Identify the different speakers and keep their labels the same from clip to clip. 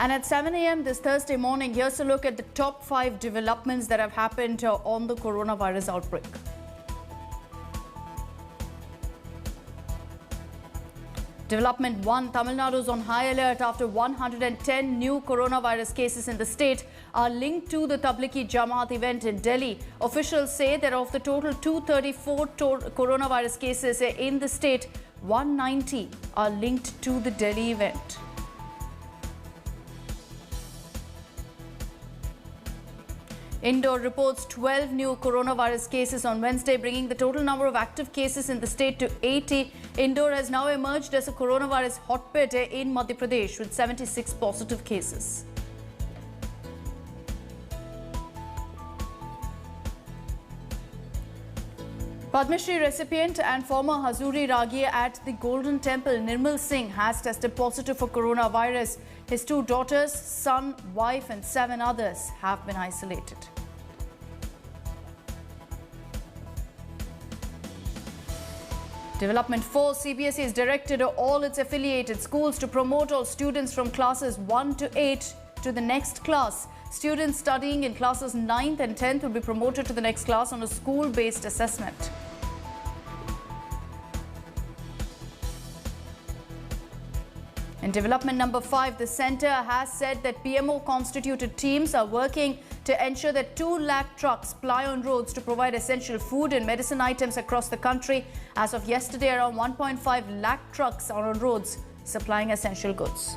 Speaker 1: And at 7 a.m. this Thursday morning, here's a look at the top 5 developments that have happened on the coronavirus outbreak. Development 1, Tamil Nadu is on high alert after 110 new coronavirus cases in the state are linked to the Tablighi Jamaat event in Delhi. Officials say that of the total 234 coronavirus cases in the state, 190 are linked to the Delhi event. Indore reports 12 new coronavirus cases on Wednesday, bringing the total number of active cases in the state to 80. Indore has now emerged as a coronavirus hotbed in Madhya Pradesh with 76 positive cases. Padma Shri recipient and former Hazuri Ragi at the Golden Temple, Nirmal Singh, has tested positive for coronavirus. His 2 daughters, son, wife and 7 others have been isolated. Development 4, CBSE has directed all its affiliated schools to promote all students from classes 1 to 8 to the next class. Students studying in classes 9th and 10th will be promoted to the next class on a school-based assessment. In development number 5, the centre has said that PMO-constituted teams are working to ensure that 2 lakh trucks ply on roads to provide essential food and medicine items across the country. As of yesterday, around 1.5 lakh trucks are on roads supplying essential goods.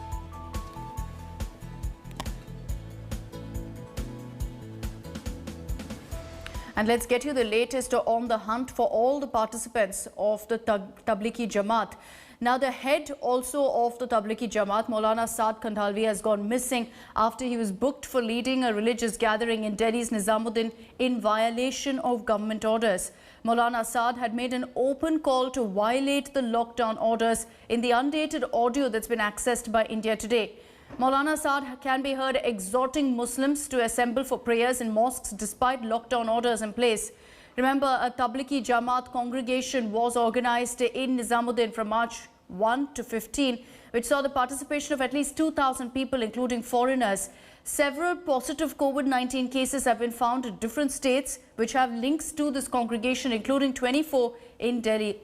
Speaker 1: And let's get you the latest on the hunt for all the participants of the Tablighi Jamaat. Now, the head also of the Tablighi Jamaat, Maulana Saad, has gone missing after he was booked for leading a religious gathering in Delhi's Nizamuddin in violation of government orders. Maulana Saad had made an open call to violate the lockdown orders in the undated audio that's been accessed by India Today. Maulana Saad can be heard exhorting Muslims to assemble for prayers in mosques despite lockdown orders in place. Remember, a Tablighi Jamaat congregation was organized in Nizamuddin from March 1 to 15, which saw the participation of at least 2,000 people, including foreigners. Several positive COVID-19 cases have been found in different states, which have links to this congregation, including 24 in Delhi.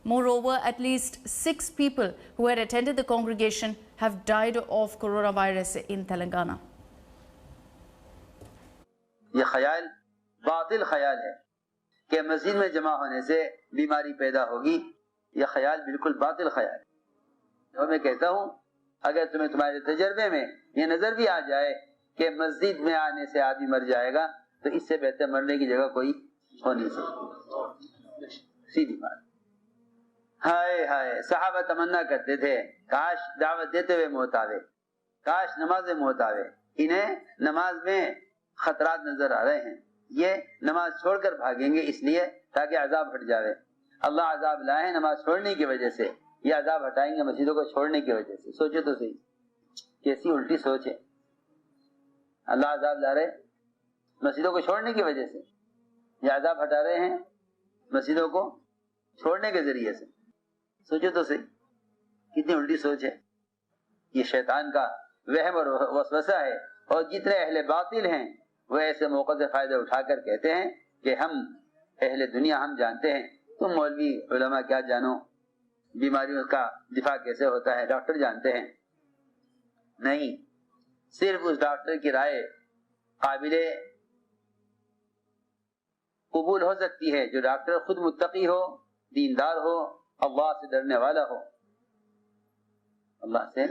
Speaker 1: Moreover, at least 6 people who had attended the congregation have died of coronavirus in Telangana.
Speaker 2: ये ख्याल बातिल ख्याल है कि मस्जिद में जमा होने से बीमारी पैदा होगी। यह ख्याल बिल्कुल बातिल ख्याल है। और मैं कहता हूँ, अगर तुम्हें तुम्हारे तजर्बे में ये नजर भी आ जाए कि मस्जिद में आने से आदमी मर जाएगा, तो इससे बेहतर मरने की जगह कोई हो नहीं सकती। सीधी बात। हाय हाय, सहाबा तमन्ना करते थे, काश दावत देते हुए मौत आवे, काश नमाज में मौत आवे। इन्हें नमाज में खतरात नजर आ रहे हैं। ये नमाज छोड़कर भागेंगे इसलिए ताकि अजाब हट जावे। अल्लाह अजाब लाए हैं नमाज छोड़ने की वजह से, ये अजाब हटाएंगे मस्जिदों को छोड़ने की वजह से। सोचो तो सही, कैसी उल्टी सोच है। अल्लाह अजाब ला रहे मस्जिदों को छोड़ने की वजह से, ये अजाब हटा रहे हैं मस्जिदों को छोड़ने के जरिए से। सोचो तो सही, कितनी उल्टी सोच है। ये शैतान का वहम और वसवसा है। और जितने अहले बातिल हैं वो ऐसे मौके से फायदा उठाकर कहते हैं कि हम अहले दुनिया, हम जानते हैं, तुम मौलवी उलमा क्या जानो, बीमारियों का दिफा कैसे होता है, डॉक्टर जानते हैं। नहीं, सिर्फ उस डॉक्टर की राय काबिले कबूल हो सकती है जो डॉक्टर खुद मुत्तकी हो, दीनदार हो, अल्लाह से डरने वाला हो, अल्लाह से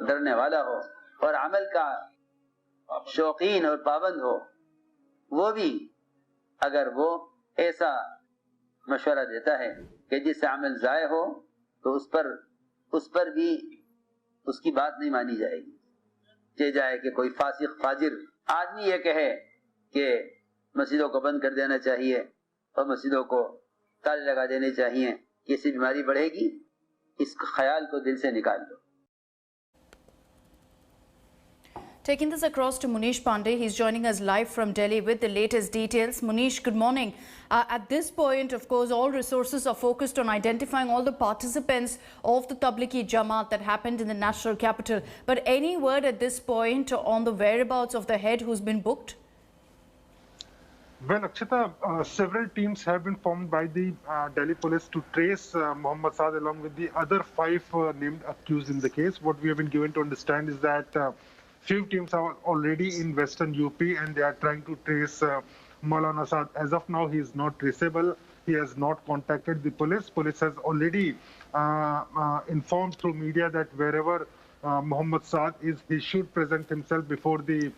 Speaker 2: डरने वाला हो और अमल का शौकीन और पाबंद हो। वो भी अगर वो ऐसा मशवरा देता है कि जिससे अमल जाए हो, तो उस पर भी उसकी बात नहीं मानी जाएगी। चाहे जाए कि कोई फासिक फाजिर आदमी ये कहे कि मस्जिदों को बंद कर देना चाहिए और मस्जिदों को ताले लगा देने चाहिए, किसी बीमारी बढ़ेगी, इस ख्याल को दिल से निकाल दो।
Speaker 1: Taking this across to Munish Pandey, he's joining us live from Delhi with the latest details. Munish, good morning. At this point, of course, all resources are focused on identifying all the participants of the Tablighi Jamaat that happened in the national capital. But any word at this point on the whereabouts of the head who's been booked?
Speaker 3: Well, Akshita, several teams have been formed by the Delhi police to trace Mohammad Saad along with the other 5 named accused in the case. What we have been given to understand is that few teams are already in Western UP and they are trying to trace Maulana Saad. As of now, he is not traceable. He has not contacted the police. Police has already informed through media that wherever Mohammad Saad is, he should present himself before the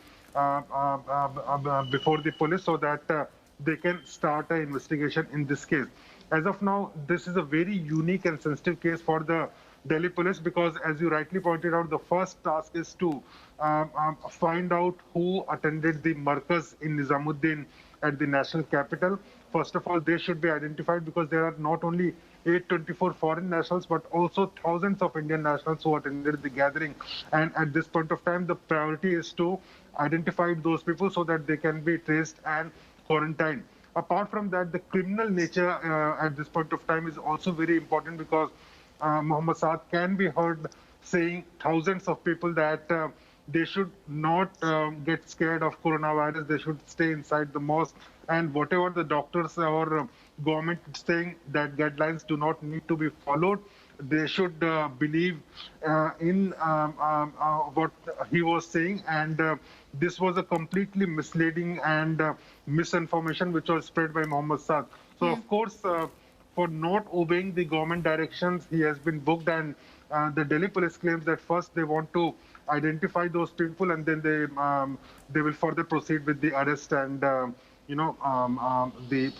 Speaker 3: police so that they can start an investigation in this case. As of now, this is a very unique and sensitive case for the Delhi police because, as you rightly pointed out, the first task is to find out who attended the markaz in Nizamuddin at the national capital. First of all, they should be identified because there are not only 824 foreign nationals, but also thousands of Indian nationals who attended the gathering. And at this point of time, the priority is to identify those people so that they can be traced and quarantined. Apart from that, the criminal nature at this point of time is also very important because Mohammad Saad can be heard saying thousands of people that they should not get scared of coronavirus. They should stay inside the mosque, and whatever the doctors or government is saying that guidelines do not need to be followed. They should believe in what he was saying, and this was a completely misleading and misinformation which was spread by Mohammad Saad. So, of course, for not obeying the government directions, he has been booked, and the Delhi police claims that first they want to identify those people, and then they will further proceed with the arrest and the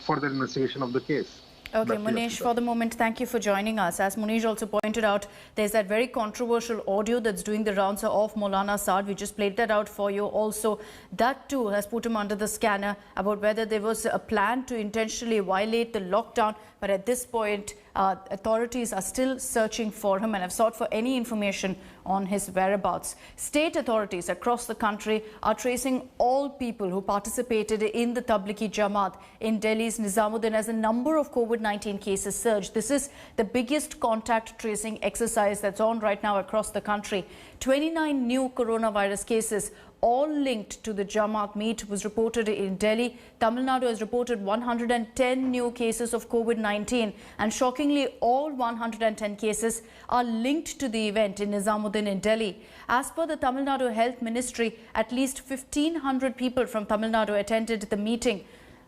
Speaker 3: further investigation of the case.
Speaker 1: Okay, Munish, for the moment, thank you for joining us. As Munish also pointed out, there's that very controversial audio that's doing the rounds of Maulana Saad. We just played that out for you. Also, that too has put him under the scanner about whether there was a plan to intentionally violate the lockdown. But at this point, authorities are still searching for him and have sought for any information on his whereabouts. State authorities across the country are tracing all people who participated in the Tablighi Jamaat in Delhi's Nizamuddin as the number of COVID-19 cases surged. This is the biggest contact tracing exercise that's on right now across the country. 29 new coronavirus cases, all linked to the Jamaat meet, was reported in Delhi. Tamil Nadu has reported 110 new cases of COVID-19, and shockingly, all 110 cases are linked to the event in Nizamuddin in Delhi. As per the Tamil Nadu Health Ministry, at least 1,500 people from Tamil Nadu attended the meeting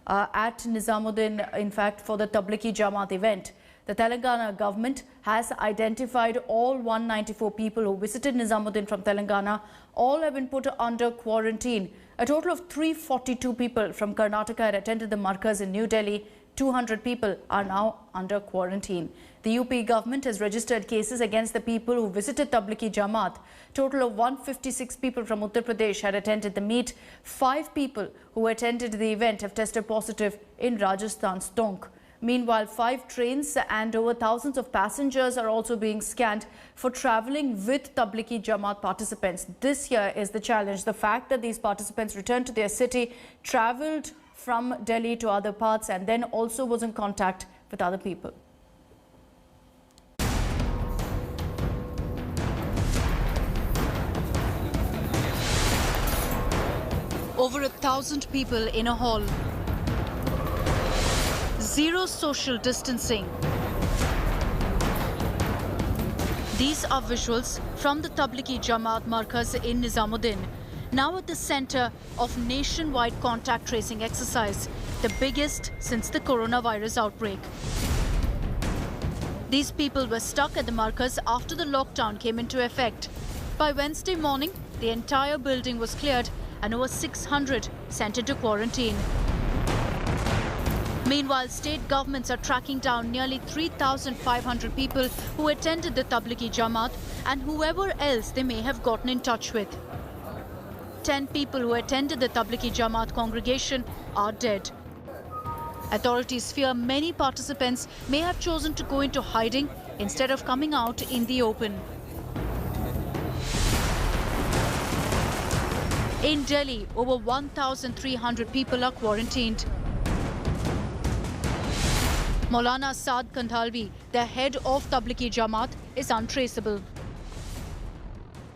Speaker 1: at Nizamuddin, in fact, for the Tablighi Jamaat event. The Telangana government has identified all 194 people who visited Nizamuddin from Telangana. All have been put under quarantine. A total of 342 people from Karnataka had attended the markaz in New Delhi. 200 people are now under quarantine. The UP government has registered cases against the people who visited Tablighi Jamaat. Total of 156 people from Uttar Pradesh had attended the meet. 5 people who attended the event have tested positive in Rajasthan's Tonk. Meanwhile, 5 trains and over thousands of passengers are also being scanned for travelling with Tablighi Jamaat participants. This here is the challenge. The fact that these participants returned to their city, travelled from Delhi to other parts, and then also was in contact with other people. Over 1,000 people in a hall. Zero social distancing. These are visuals from the Tablighi Jamaat markaz in Nizamuddin, now at the center of nationwide contact tracing exercise, the biggest since the coronavirus outbreak. These people were stuck at the markaz after the lockdown came into effect. By Wednesday morning, the entire building was cleared and over 600 sent into quarantine. Meanwhile, state governments are tracking down nearly 3,500 people who attended the Tablighi Jamaat and whoever else they may have gotten in touch with. 10 people who attended the Tablighi Jamaat congregation are dead. Authorities fear many participants may have chosen to go into hiding instead of coming out in the open. In Delhi, over 1,300 people are quarantined. Maulana Saad, the head of Tablighi Jamaat, is untraceable.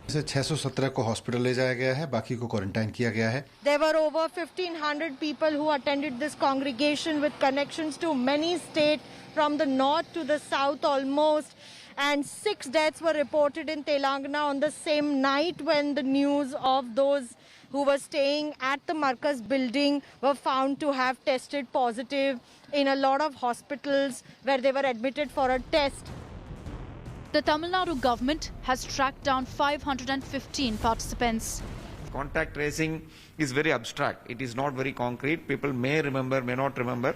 Speaker 4: 617 को hospital ले जाया गया है, बाकी को quarantine किया गया है.
Speaker 5: There were over 1,500 people who attended this congregation with connections to many states from the north to the south almost. And 6 deaths were reported in Telangana on the same night when the news of those who were staying at the Markaz building were found to have tested positive in a lot of hospitals where they were admitted for a test.
Speaker 1: The Tamil Nadu government has tracked down 515 participants.
Speaker 6: Contact tracing is very abstract. It is not very concrete. People may remember, may not remember.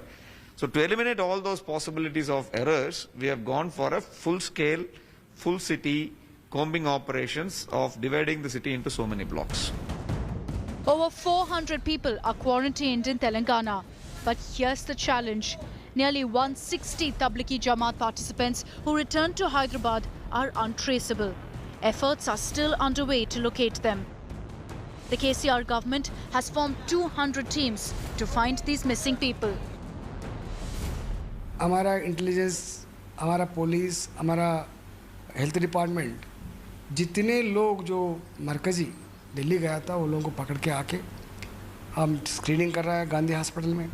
Speaker 6: So to eliminate all those possibilities of errors, we have gone for a full-scale, full-city combing operations of dividing the city into so many blocks.
Speaker 1: Over 400 people are quarantined in Telangana. But here's the challenge. Nearly 160 Tablighi Jamaat participants who returned to Hyderabad are untraceable. Efforts are still underway to locate them. The KCR government has formed 200 teams to find these missing people.
Speaker 7: हमारा intelligence, हमारा police, हमारा health department, जितने लोग जो मरकजी दिल्ली गया था वो लोगों को पकड़ के आके हम स्क्रीनिंग कर रहा है गांधी हॉस्पिटल में.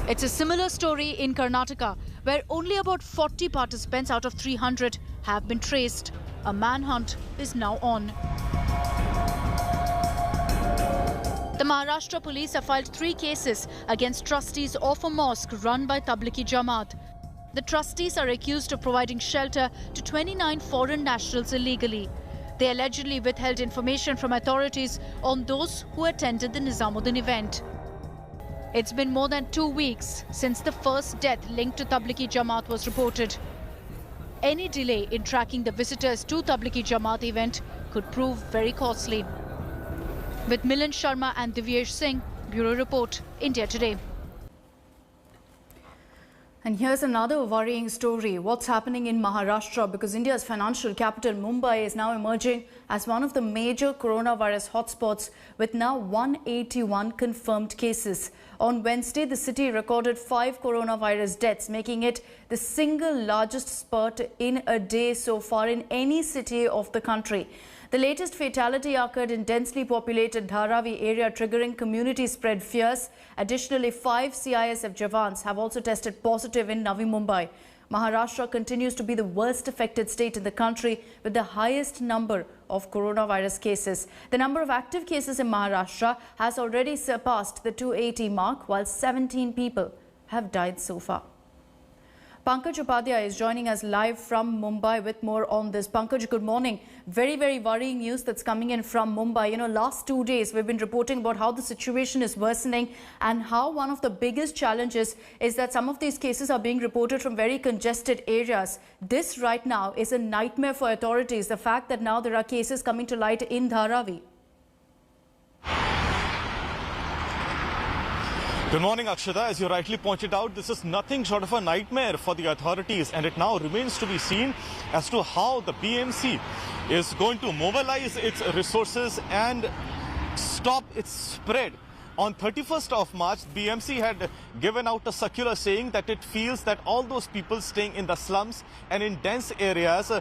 Speaker 1: It's a similar story in Karnataka, where only about 40 participants out of 300 have been traced. A manhunt is now on. The Maharashtra police have filed 3 cases against trustees of a mosque run by Tablighi Jamaat. The trustees are accused of providing shelter to 29 foreign nationals illegally. They allegedly withheld information from authorities on those who attended the Nizamuddin event. It's been more than 2 weeks since the first death linked to Tablighi Jamaat was reported. Any delay in tracking the visitors to Tablighi Jamaat event could prove very costly. With Milan Sharma and Divyesh Singh, Bureau Report, India Today. And here's another worrying story. What's happening in Maharashtra? Because India's financial capital, Mumbai, is now emerging as one of the major coronavirus hotspots with now 181 confirmed cases. On Wednesday, the city recorded 5 coronavirus deaths, making it the single largest spurt in a day so far in any city of the country. The latest fatality occurred in densely populated Dharavi area, triggering community spread fears. Additionally, 5 CISF Jawans have also tested positive in Navi Mumbai. Maharashtra continues to be the worst affected state in the country with the highest number of coronavirus cases. The number of active cases in Maharashtra has already surpassed the 280 mark, while 17 people have died so far. Pankaj Upadhyay is joining us live from Mumbai with more on this. Pankaj, good morning. Very, very worrying news that's coming in from Mumbai. You know, last 2 days we've been reporting about how the situation is worsening and how one of the biggest challenges is that some of these cases are being reported from very congested areas. This right now is a nightmare for authorities, the fact that now there are cases coming to light in Dharavi.
Speaker 8: Good morning, Akshada. As you rightly pointed out, this is nothing short of a nightmare for the authorities, and it now remains to be seen as to how the BMC is going to mobilize its resources and stop its spread. On 31st of March, BMC had given out a circular saying that it feels that all those people staying in the slums and in dense areas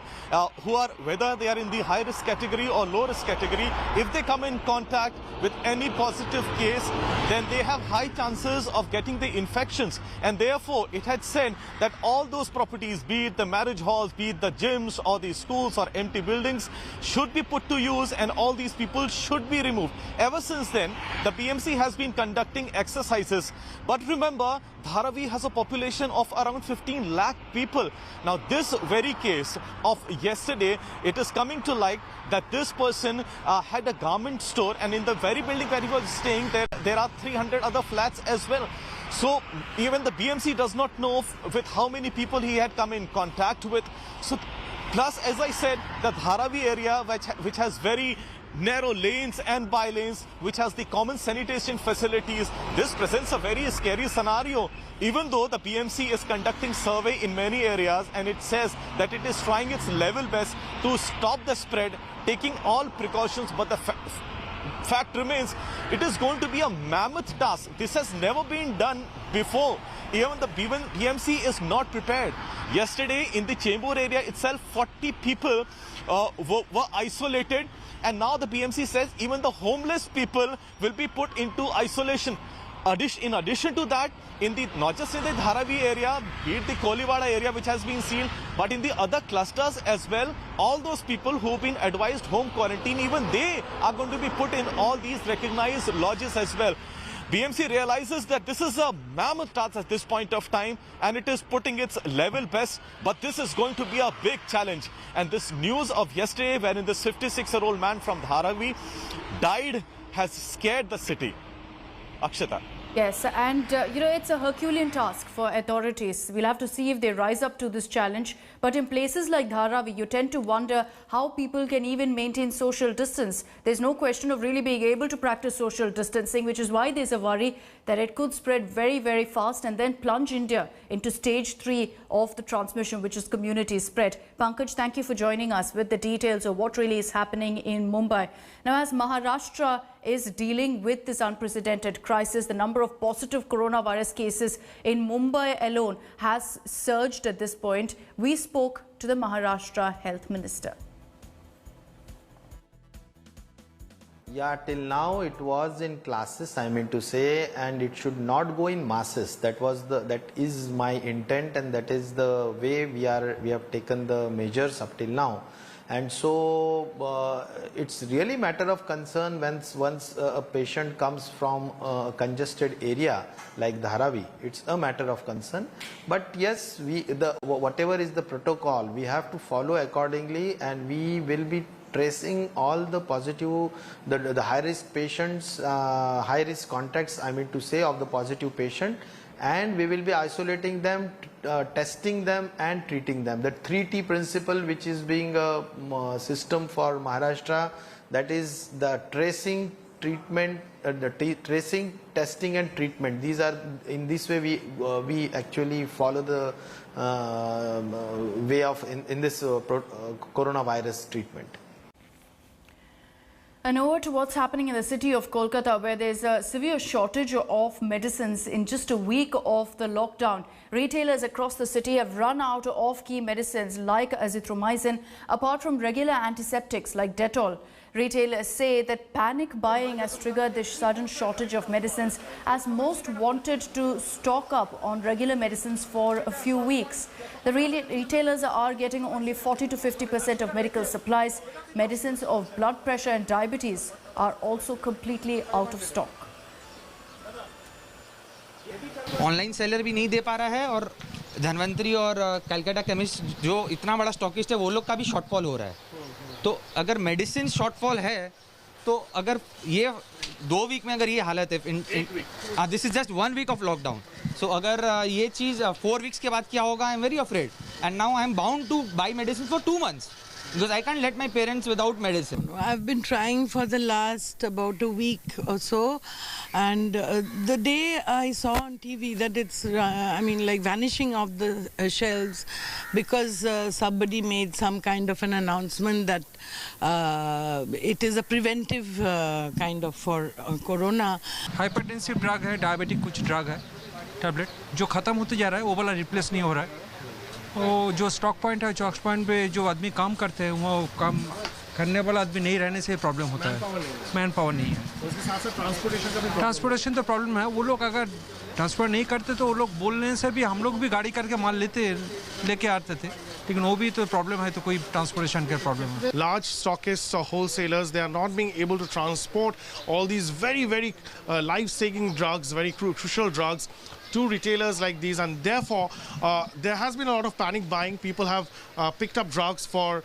Speaker 8: who are, whether they are in the high-risk category or low-risk category, if they come in contact with any positive case, then they have high chances of getting the infections. And therefore, it had said that all those properties, be it the marriage halls, be it the gyms or the schools or empty buildings, should be put to use and all these people should be removed. Ever since then, the BMC has been conducting exercises. But remember, Dharavi has a population of around 15 lakh people. Now, this very case of yesterday, it is coming to light that this person had a garment store, and in the very building where he was staying, there are 300 other flats as well. So even the BMC does not know with how many people he had come in contact with. So plus, as I said, the Dharavi area, which has very narrow lanes and by-lanes, which has the common sanitation facilities, this presents a very scary scenario. Even though the BMC is conducting survey in many areas and it says that it is trying its level best to stop the spread, taking all precautions, but fact remains, it is going to be a mammoth task. This has never been done before. Even the BMC is not prepared. Yesterday in the Chembur area itself, 40 people were isolated, and now the BMC says even the homeless people will be put into isolation. In addition to that, not just in the Dharavi area, be it the Koliwada area which has been sealed, but in the other clusters as well, all those people who have been advised home quarantine, even they are going to be put in all these recognized lodges as well. BMC realizes that this is a mammoth task at this point of time, and it is putting its level best, but this is going to be a big challenge. And this news of yesterday, wherein this 56-year-old man from Dharavi died, has scared the city. Akshata.
Speaker 1: Yes, and it's a Herculean task for authorities. We'll have to see if they rise up to this challenge. But in places like Dharavi, you tend to wonder how people can even maintain social distance. There's no question of really being able to practice social distancing, which is why there's a worry that it could spread very, very fast and then plunge India into stage 3 of the transmission, which is community spread. Pankaj, thank you for joining us with the details of what really is happening in Mumbai. Now, as Maharashtra is dealing with this unprecedented crisis, the number of positive coronavirus cases in Mumbai alone has surged at this point. We spoke to the Maharashtra Health Minister.
Speaker 9: Yeah, till now it was in classes, I mean to say, and it should not go in masses. That is my intent, and that is the way we have taken the measures up till now. And so it's really matter of concern once a patient comes from a congested area like Dharavi. It's a matter of concern. But yes, whatever is the protocol, we have to follow accordingly, and we will be tracing all the positive, the high-risk patients, high-risk contacts, I mean to say, of the positive patient, and we will be isolating them, testing them and treating them. The 3T principle, which is being a system for Maharashtra, that is the tracing, treatment, tracing, testing and treatment. These are, in this way we actually follow the way of in this coronavirus treatment.
Speaker 1: And over to what's happening in the city of Kolkata, where there's a severe shortage of medicines in just a week of the lockdown. Retailers across the city have run out of key medicines like azithromycin, apart from regular antiseptics like Dettol. Retailers say that panic buying has triggered this sudden shortage of medicines, as most wanted to stock up on regular medicines for a few weeks. The retailers are getting only 40 to 50% of medical supplies. Medicines of blood pressure and diabetes are also completely out of stock.
Speaker 10: Online seller भी नहीं दे पा रहा है, और धनवंतरी और Calcutta chemist जो इतना बड़ा स्टॉकिस्ट है, वो लोग का भी शॉर्टफॉल हो रहा है. तो अगर मेडिसिन शॉर्टफॉल है, तो अगर ये 2 वीक में अगर ये हालत है, this is just 1 week of lockdown. So अगर ये चीज़ 4 वीक्स के बाद क्या होगा, I am very afraid, and now I am bound to buy medicine for 2 months. Because I can't let my parents without medicine.
Speaker 11: I've been trying for the last about a week or so, and the day I saw on TV that it's, like vanishing off the shelves, because somebody made some kind of an announcement that it is a preventive kind of for corona.
Speaker 12: Hypertensive drug है, diabetic कुछ drug है, tablet जो खत्म होते जा रहा है, वो वाला replace नहीं हो रहा है. वो जो स्टॉक पॉइंट है, चौक पॉइंट पे जो आदमी काम करते हैं, वो काम करने वाला आदमी नहीं रहने से प्रॉब्लम होता है. मैन पावर नहीं है. उसके साथ साथ ट्रांसपोर्टेशन तो प्रॉब्लम है. वो लोग अगर ट्रांसपोर्ट नहीं करते तो वो लोग बोलने से भी, हम लोग भी गाड़ी करके माल लेके आते थे, लेकिन वो भी तो प्रॉब्लम है, तो कोई ट्रांसपोर्टेशन का प्रॉब्लम है.
Speaker 13: Large stockists or wholesalers, they are not being able to transport all these very, very life-saving drugs, very crucial drugs, to retailers like these, and therefore there has been a lot of panic buying. People have picked up drugs for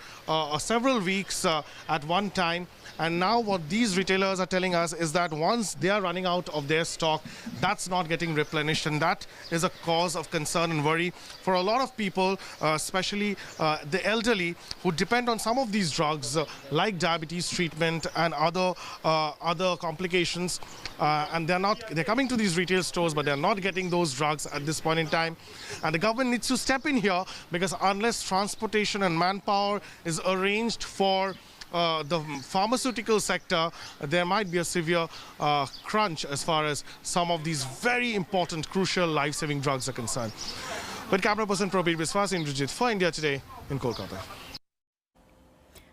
Speaker 13: several weeks at one time. And now what these retailers are telling us is that once they are running out of their stock, that's not getting replenished, and that is a cause of concern and worry for a lot of people, especially the elderly, who depend on some of these drugs like diabetes treatment and other complications, and they're coming to these retail stores, but they're not getting those drugs at this point in time. And the government needs to step in here, because unless transportation and manpower is arranged for the pharmaceutical sector, there might be a severe crunch as far as some of these very important, crucial, life-saving drugs are concerned. But camera person Prabir Biswas, Indrajit for India Today in Kolkata.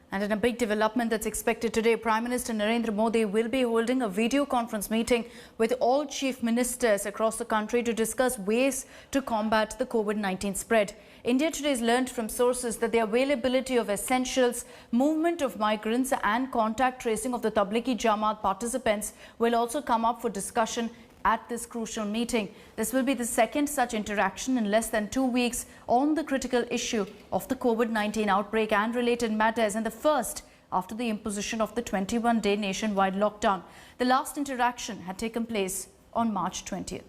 Speaker 1: And in a big development that's expected today, Prime Minister Narendra Modi will be holding a video conference meeting with all chief ministers across the country to discuss ways to combat the COVID-19 spread. India Today has learned from sources that the availability of essentials, movement of migrants and contact tracing of the Tablighi Jamaat participants will also come up for discussion at this crucial meeting. This will be the second such interaction in less than 2 weeks on the critical issue of the COVID-19 outbreak and related matters, and the first after the imposition of the 21-day nationwide lockdown. The last interaction had taken place on March 20th.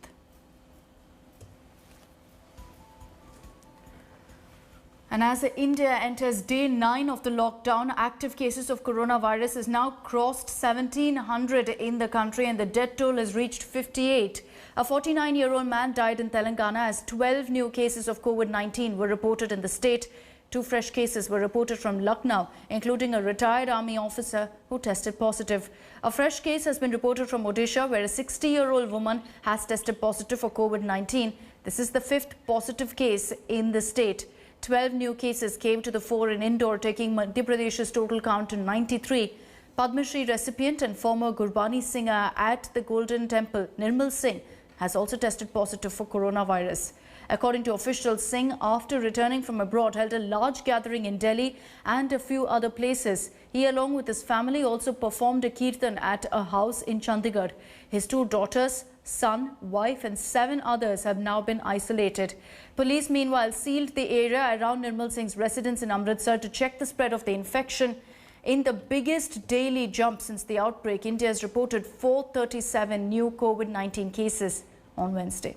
Speaker 1: And as India enters day 9 of the lockdown, active cases of coronavirus has now crossed 1,700 in the country and the death toll has reached 58. A 49-year-old man died in Telangana as 12 new cases of COVID-19 were reported in the state. 2 fresh cases were reported from Lucknow, including a retired army officer who tested positive. A fresh case has been reported from Odisha, where a 60-year-old woman has tested positive for COVID-19. This is the 5th positive case in the state. 12 new cases came to the fore in Indore, taking Madhya Pradesh's total count to 93. Padma Shri recipient and former Gurbani singer at the Golden Temple, Nirmal Singh, has also tested positive for coronavirus. According to officials, Singh, after returning from abroad, held a large gathering in Delhi and a few other places. He, along with his family, also performed a kirtan at a house in Chandigarh. His 2 daughters, son, wife and 7 others have now been isolated. Police, meanwhile, sealed the area around Nirmal Singh's residence in Amritsar to check the spread of the infection. In the biggest daily jump since the outbreak, India has reported 437 new COVID-19 cases on Wednesday.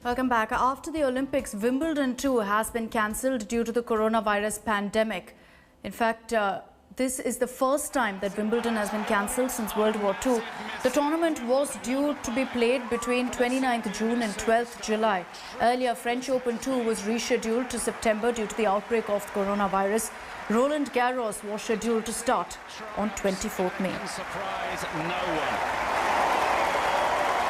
Speaker 1: Welcome back. After the Olympics, Wimbledon too has been cancelled due to the coronavirus pandemic. In fact, this is the first time that Wimbledon has been cancelled since World War II. The tournament was due to be played between 29th June and 12th July. Earlier, French Open 2 was rescheduled to September due to the outbreak of coronavirus. Roland Garros was scheduled to start on 24th May.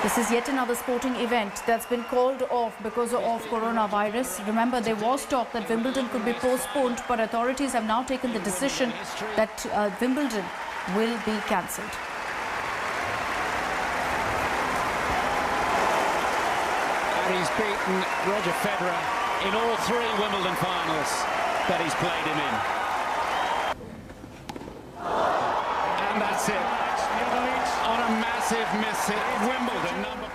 Speaker 1: This is yet another sporting event that's been called off because of coronavirus. Remember, there was talk that Wimbledon could be postponed, but authorities have now taken the decision that Wimbledon will be cancelled.
Speaker 14: And he's beaten Roger Federer in all 3 Wimbledon finals that he's played him in. And that's it. On a massive miss hit, Wimbledon number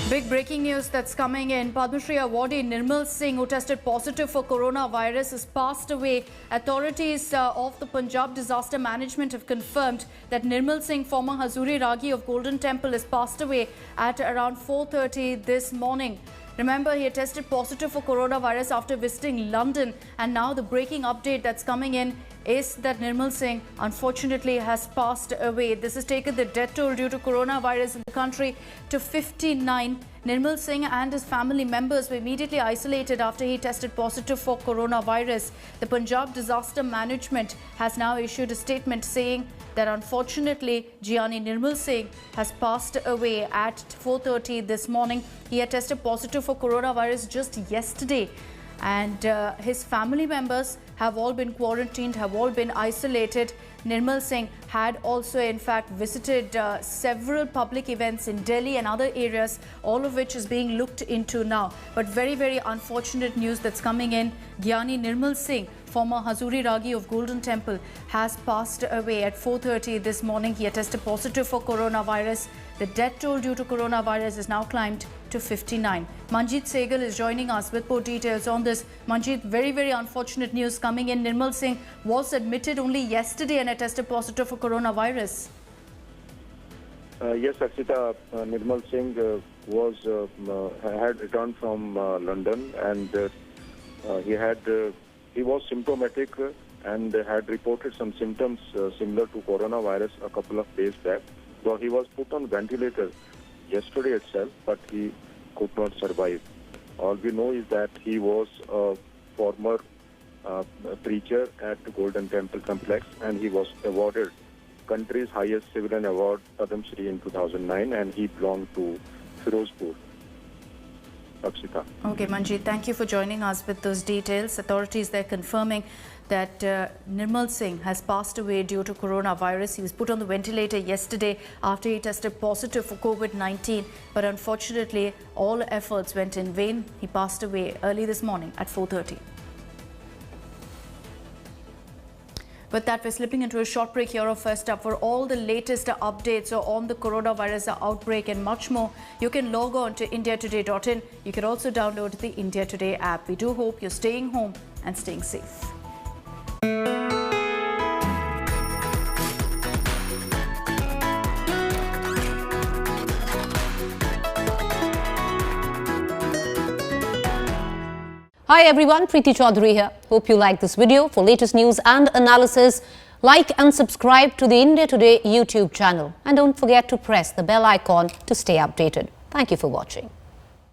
Speaker 14: 5.
Speaker 1: Big breaking news that's coming in. Padma Shri awardee Nirmal Singh, who tested positive for coronavirus, has passed away. Authorities of the Punjab Disaster Management have confirmed that Nirmal Singh, former Hazuri Ragi of Golden Temple, has passed away at around 4:30 this morning. Remember, he had tested positive for coronavirus after visiting London, and now the breaking update that's coming in is that Nirmal Singh unfortunately has passed away. This has taken the death toll due to coronavirus in the country to 59. Nirmal Singh and his family members were immediately isolated after he tested positive for coronavirus. The Punjab Disaster Management has now issued a statement saying that unfortunately Giani Nirmal Singh has passed away at 4:30 this morning. He had tested positive for coronavirus just yesterday, and his family members have all been quarantined, have all been isolated. Nirmal Singh had also in fact visited several public events in Delhi and other areas, all of which is being looked into now. But very, very unfortunate news that's coming in. Giani Nirmal Singh, former Hazuri Ragi of Golden Temple, has passed away at 4:30 this morning. He had tested positive for coronavirus. The death toll due to coronavirus has now climbed to 59. Manjeet Sehgal is joining us with more details on this. Manjeet, very, very unfortunate news coming in. Nirmal Singh was admitted only yesterday and had tested positive for coronavirus.
Speaker 15: Yes, Akshita, Nirmal Singh had returned from London, and he was symptomatic and had reported some symptoms similar to coronavirus a couple of days back. So he was put on ventilator yesterday itself, but he could not survive. All we know is that he was a former preacher at the Golden Temple Complex, and he was awarded country's highest civilian award, Padam Shri, in 2009, and he belonged to Firozpur. Akshita.
Speaker 1: Okay, Manjeet, thank you for joining us with those details. Authorities there confirming that Nirmal Singh has passed away due to coronavirus. He was put on the ventilator yesterday after he tested positive for COVID-19. But unfortunately, all efforts went in vain. He passed away early this morning at 4:30. With that, we're slipping into a short break here of First Up. For all the latest updates on the coronavirus outbreak and much more, you can log on to indiatoday.in. You can also download the India Today app. We do hope you're staying home and staying safe.
Speaker 16: Hi everyone, Preeti Chaudhary here. Hope you like this video. For latest news and analysis, like and subscribe to the India Today YouTube channel. And don't forget to press the bell icon to stay updated. Thank you for watching.